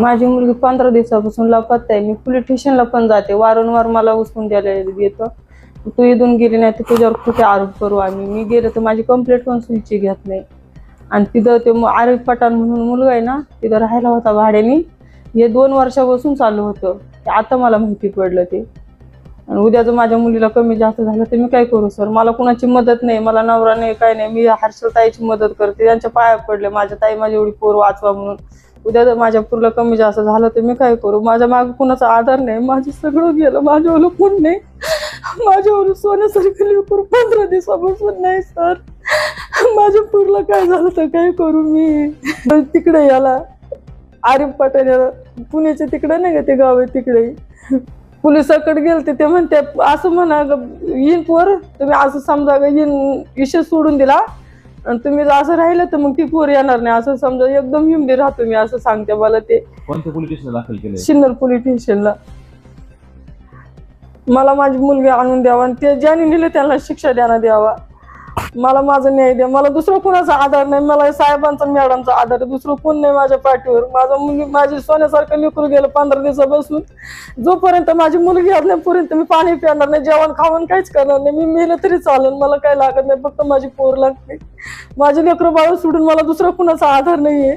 माझी मुलगी 15 दिवसापासून लापता आहे. मी पोलीस स्टेशनला पण जाते, वारंवार मला उचलून द्यायला येतं. तू इथून गेली नाही तर तुझ्यावर कुठे आरोप करू आम्ही. मी गेले तर माझी कंप्लेंट पण सुईची घेत नाही. आणि तिथं ते आरिफ पठाण म्हणून मुलगा आहे ना, तिथं राहायला होता भाड्याने. हे 2 वर्षापासून चालू होतं. आता मला माहिती पडलं ते. आणि उद्या जर माझ्या मुलीला कमी जास्त झालं तर मी काय करू सर? मला कुणाची मदत नाही, मला नवरा नाही, काय नाही. मी हर्षल ताईची मदत करते, त्यांच्या पाया पडले. माझ्या ताई माझी एवढी पोर वाचवा म्हणून. उद्या जर माझ्या पोरला कमी जास्त झालं तर मी काय करू? माझ्या मागे कुणाचा आधार नाही, माझं सगळं गेलं. माझ्यावर कोण नाही, माझ्यावर सोन्यासारखं लेकरू 15 दिवसापासून नाही सर. माझ्या पोरला काय झालं तर काय करू मी? तिकडे याला आरिफ पठाण याला पुण्याच्या तिकडे नाही का ते गाव आहे, तिकडे पोलिसाकडे गेलते. ते म्हणते असं म्हणा येईन पोर, तुम्ही असं समजा येईन, विषय सोडून दिला आणि तुम्ही जर असं राहिलं तर मग ती पोर येणार नाही असं समजा. एकदम हिमडी राहतो मी असं सांगते मला. ते कोणत्या पोलीस स्टेशनला दाखल केलं? सिन्नर पोलीस स्टेशनला. मला माझी मुलगी आणून द्यावा आणि ते ज्यांनी नेले त्यांना शिक्षा द्यावा. मला माझा न्याय द्या. मला दुसरं कोणाचा आधार नाही. मला साहेबांचा मॅडमचा आधार, दुसरं कोण नाही माझ्या पाठीवर. माझा मुलगी माझी सोन्यासारखं लेकरू गेलं 15 दिवसापासून. जोपर्यंत माझी मुलगी आत नाही पर्यंत मी पाणी पिणार नाही, जेवण खावण काहीच करणार नाही. मी मेलं तरी चालेल, मला काय लागत नाही, फक्त माझी पोर लागते. माझे लेकरं बाळ सोडून मला दुसरा कोणाचा आधार नाहीये.